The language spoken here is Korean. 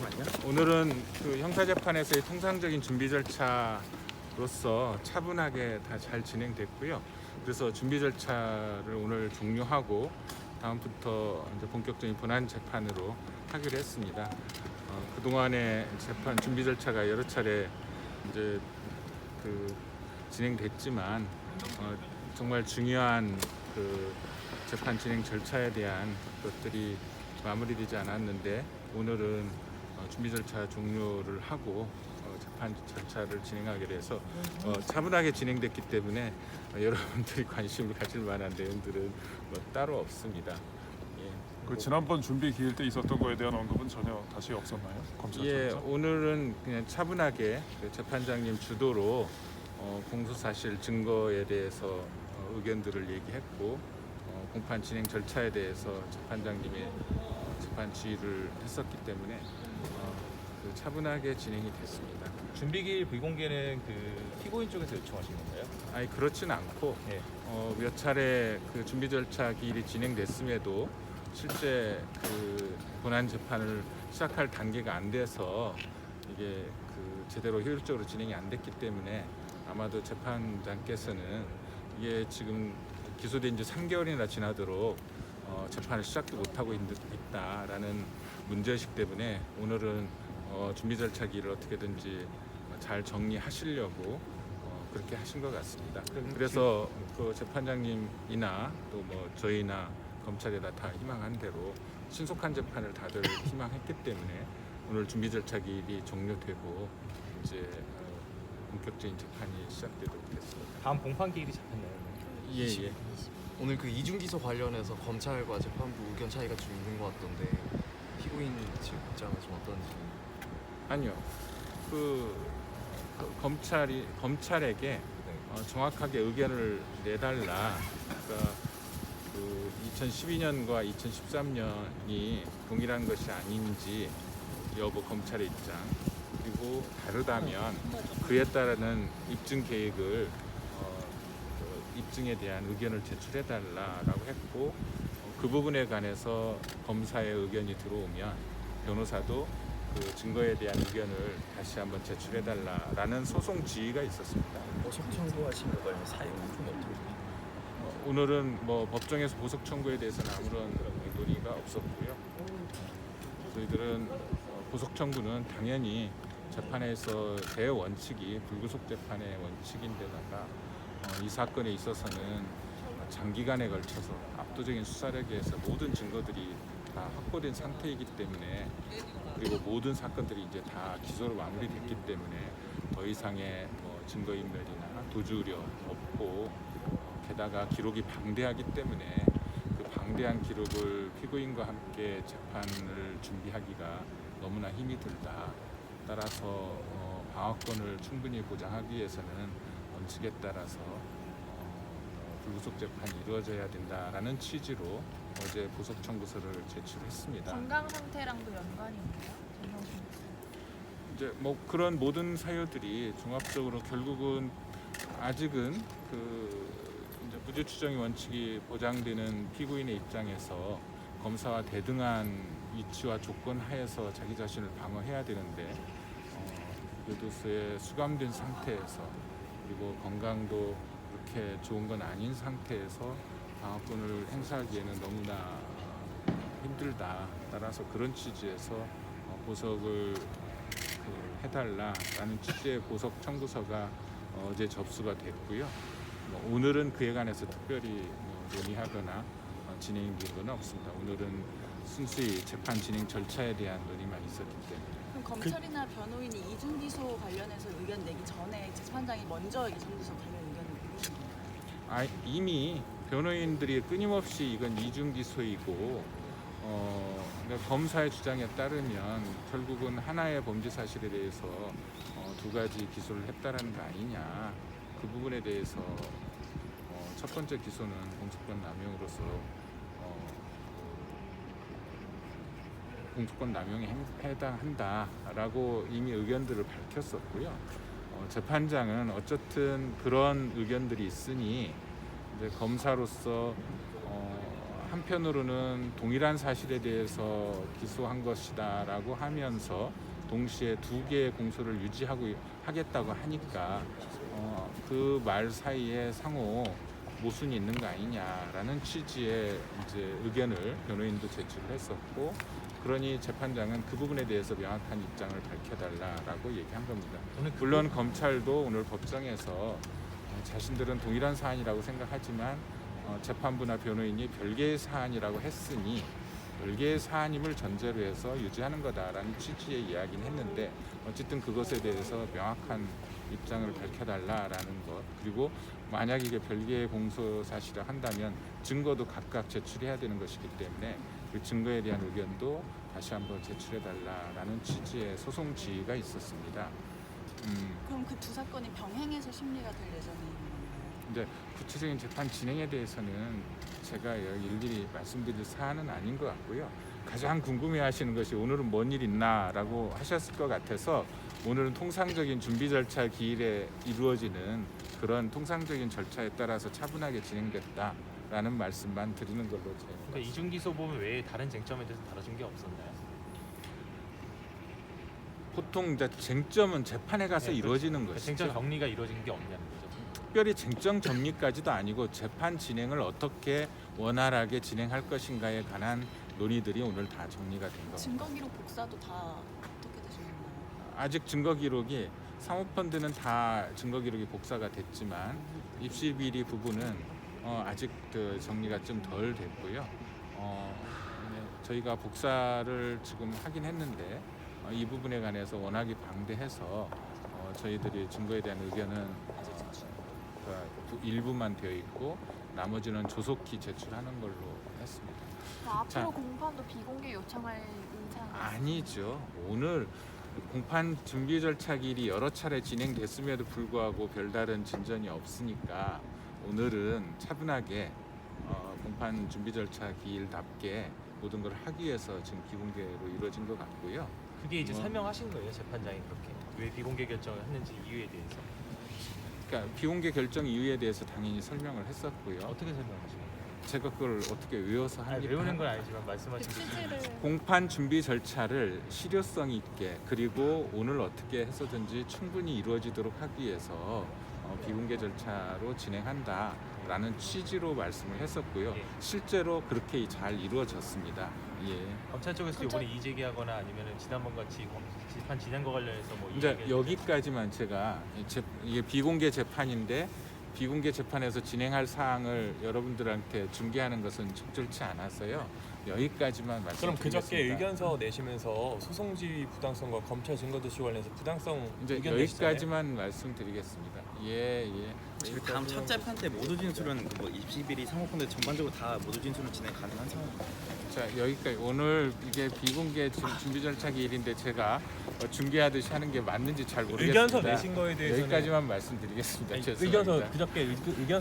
잠시만요. 오늘은 그 형사재판에서의 통상적인 준비 절차로서 차분하게 다 잘 진행됐고요. 그래서 준비 절차를 오늘 종료하고 다음부터 이제 본격적인 본안 재판으로 하기로 했습니다. 그동안의 재판 준비 절차가 여러 차례 이제 그 진행됐지만 정말 중요한 그 재판 진행 절차에 대한 것들이 마무리되지 않았는데 오늘은 준비 절차 종료를 하고 재판 절차를 진행하게 돼서 차분하게 진행됐기 때문에 여러분들이 관심을 가질 만한 내용들은 뭐 따로 없습니다. 그 지난번 준비 기일 때 있었던 거에 대한 언급은 전혀 다시 없었나요? 검찰청에서? 오늘은 그냥 차분하게 그 재판장님 주도로 공소사실 증거에 대해서 의견들을 얘기했고 공판 진행 절차에 대해서 재판장님이 재판 지휘를 했었기 때문에 그 차분하게 진행이 됐습니다. 준비기일 불공개는 그 피고인 쪽에서 요청하신 건가요? 아니 그렇진 않고 네. 몇 차례 그 준비 절차 기일이 진행됐음에도 실제 그 본안 재판을 시작할 단계가 안 돼서 이게 그 제대로 효율적으로 진행이 안 됐기 때문에 아마도 재판장께서는 이게 지금 기소된 지 3개월이나 지나도록 재판을 시작도 못하고 있다라는 문제의식 때문에 오늘은 준비 절차 기일을 어떻게든지 잘 정리하시려고 그렇게 하신 것 같습니다. 그래서 그 재판장님이나 또 뭐 저희나 검찰에다 다 희망한 대로 신속한 재판을 다들 희망했기 때문에 오늘 준비 절차 기일이 종료되고 이제 본격적인 재판이 시작되도록 됐습니다. 다음 공판 기일이 잡혔나요? 예. 오늘 그 이중 기소 관련해서 검찰과 재판부 의견 차이가 좀 있는 것 같던데 피고인 측 입장은 좀 어떤지. 아니요. 검찰에게 정확하게 의견을 내달라. 그러니까 그 2012년과 2013년이 동일한 것이 아닌지 여부 검찰의 입장, 그리고 다르다면 그에 따르는 입증 계획을 입증에 대한 의견을 제출해달라라고 했고 그 부분에 관해서 검사의 의견이 들어오면 변호사도 그 증거에 대한 의견을 다시 한번 제출해달라라는 소송 지휘가 있었습니다. 보석 청구하신 거 관련 사유는 좀 어떻게 되나요? 오늘은 뭐 법정에서 보석 청구에 대해서는 아무런 논의가 없었고요. 저희들은 보석 청구는 당연히 재판에서 대원칙이 불구속 재판의 원칙인데다가 이 사건에 있어서는 장기간에 걸쳐서 압도적인 수사력에 의해서 모든 증거들이 다 확보된 상태이기 때문에 그리고 모든 사건들이 이제 다 기소로 마무리됐기 때문에 더 이상의 뭐 증거인멸이나 도주 우려 없고 게다가 기록이 방대하기 때문에 그 방대한 기록을 피고인과 함께 재판을 준비하기가 너무나 힘이 들다. 따라서 방어권을 충분히 보장하기 위해서는 원칙에 따라서 불구속 재판이 이루어져야 된다라는 취지로 어제 보석 청구서를 제출했습니다. 건강 상태랑도 연관이 있나요? 정명준 교수. 이제 뭐 그런 모든 사유들이 종합적으로 결국은 아직은 그 이제 무죄 추정의 원칙이 보장되는 피고인의 입장에서 검사와 대등한 위치와 조건 하에서 자기 자신을 방어해야 되는데 교도소에 수감된 상태에서 그리고 건강도 그렇게 좋은 건 아닌 상태에서 방어권을 행사하기에는 너무나 힘들다. 따라서 그런 취지에서 보석을 해달라라는 취지의 보석 청구서가 어제 접수가 됐고요. 오늘은 그에 관해서 특별히 논의하거나 진행된 건 없습니다. 오늘은 순수히 재판 진행 절차에 대한 논의만 있었기 때문에. 그럼 검찰이나 변호인이 이중 기소 관련해서 의견 내기 전에 재판장이 먼저 이중 기소 관련 의견을 내리신 건가요? 이미 변호인들이 끊임없이 이건 이중 기소이고 그러니까 검사의 주장에 따르면 결국은 하나의 범죄 사실에 대해서 두 가지 기소를 했다라는 거 아니냐. 그 부분에 대해서 첫 번째 기소는 공소권 남용으로서 공소권 남용에 해당한다라고 이미 의견들을 밝혔었고요. 재판장은 어쨌든 그런 의견들이 있으니 이제 검사로서 한편으로는 동일한 사실에 대해서 기소한 것이다라고 하면서 동시에 두 개의 공소를 하겠다고 하니까 그 말 사이에 상호 모순이 있는 거 아니냐라는 취지의 이제 의견을 변호인도 제출을 했었고, 그러니 재판장은 그 부분에 대해서 명확한 입장을 밝혀달라라고 얘기한 겁니다. 물론 검찰도 오늘 법정에서 자신들은 동일한 사안이라고 생각하지만 재판부나 변호인이 별개의 사안이라고 했으니 별개의 사안임을 전제로 해서 유지하는 거다라는 취지의 이야기는 했는데, 어쨌든 그것에 대해서 명확한 입장을 밝혀달라라는 것, 그리고 만약 이게 별개의 공소 사실을 한다면 증거도 각각 제출해야 되는 것이기 때문에 그 증거에 대한 의견도 다시 한번 제출해달라라는 취지의 소송 지휘가 있었습니다. 그럼 그 두 사건이 병행해서 심리가 될 예정인가요? 이제 구체적인 재판 진행에 대해서는 제가 일일이 말씀드릴 사안은 아닌 것 같고요. 가장 궁금해하시는 것이 오늘은 뭔 일 있나라고 하셨을 것 같아서, 오늘은 통상적인 준비 절차 기일에 이루어지는 그런 통상적인 절차에 따라서 차분하게 진행됐다라는 말씀만 드리는 걸로 제가. 그러니까 이중 기소범 외에 다른 쟁점에 대해서 다뤄진 게 없었나요? 보통 이제 쟁점은 재판에 가서 네, 이루어지는 그러니까 것이죠. 쟁점 정리가 이루어진 게 없냐는 거죠. 특별히 쟁점 정리까지도 아니고 재판 진행을 어떻게 원활하게 진행할 것인가에 관한 논의들이 오늘 다 정리가 된 겁니다. 증거 기록 복사도 다 어떻게 되셨나요? 아직 증거 기록이 사모펀드는 다 증거 기록이 복사가 됐지만 입시 비리 부분은 아직 그 정리가 좀 덜 됐고요. 저희가 복사를 지금 하긴 했는데 이 부분에 관해서 워낙에 방대해서 저희들이 증거에 대한 의견은 일부만 되어 있고 나머지는 조속히 제출하는 걸로 했습니다. 앞으로 자. 공판도 비공개 요청할 의사는 아니죠. 오늘 공판 준비 절차 기일이 여러 차례 진행됐음에도 불구하고 별다른 진전이 없으니까 오늘은 차분하게 공판 준비 절차 기일답게 모든 걸 하기 위해서 지금 비공개로 이루어진 것 같고요. 그게 이제 설명하신 거예요, 재판장이 그렇게 왜 비공개 결정을 했는지 이유에 대해서. 그러니까 비공개 결정 이유에 대해서 당연히 설명을 했었고요. 어떻게 설명하신 거예요? 제가 그걸 어떻게 외워서 아니, 합니까? 외우는 건 아니지만 그 말씀하신 게 취지를 공판 준비 절차를 실효성 있게, 그리고 오늘 어떻게 해서든지 충분히 이루어지도록 하기 위해서 비공개 절차로 진행한다라는 취지로 말씀을 했었고요. 예. 실제로 그렇게 잘 이루어졌습니다. 예. 검찰 쪽에서 이번에 이의제기하거나 아니면 지난번 같이 재판 진행과 관련해서 뭐 이제 이의제기 여기까지만 제가 이게 비공개 재판인데 비공개 재판에서 진행할 사항을 여러분들한테 중개하는 것은 적절치 않아서요. 여기까지만 그럼 말씀드리겠습니다. 그저께 의견서 내시면서 소송지휘 부당성과 검찰 증거 도취 관련해서 부당성 이제 의견 내시잖아요. 여기까지만 말씀드리겠습니다. 예. 그 다음 첫 재판 때 모두 진술은 뭐 입시 비리 사모펀드 전반적으로 다 모두 진술은 진행 가능한 상황입니다. 자, 여기까지. 오늘 이게 비공개 준비 절차 기일인데 제가 중개하듯이 하는 게 맞는지 잘 모르겠습니다. 의견서 내신 거에 대해서는 여기까지만 말씀드리겠습니다. 아니, 죄송합니다. 의견서 그저께 의견서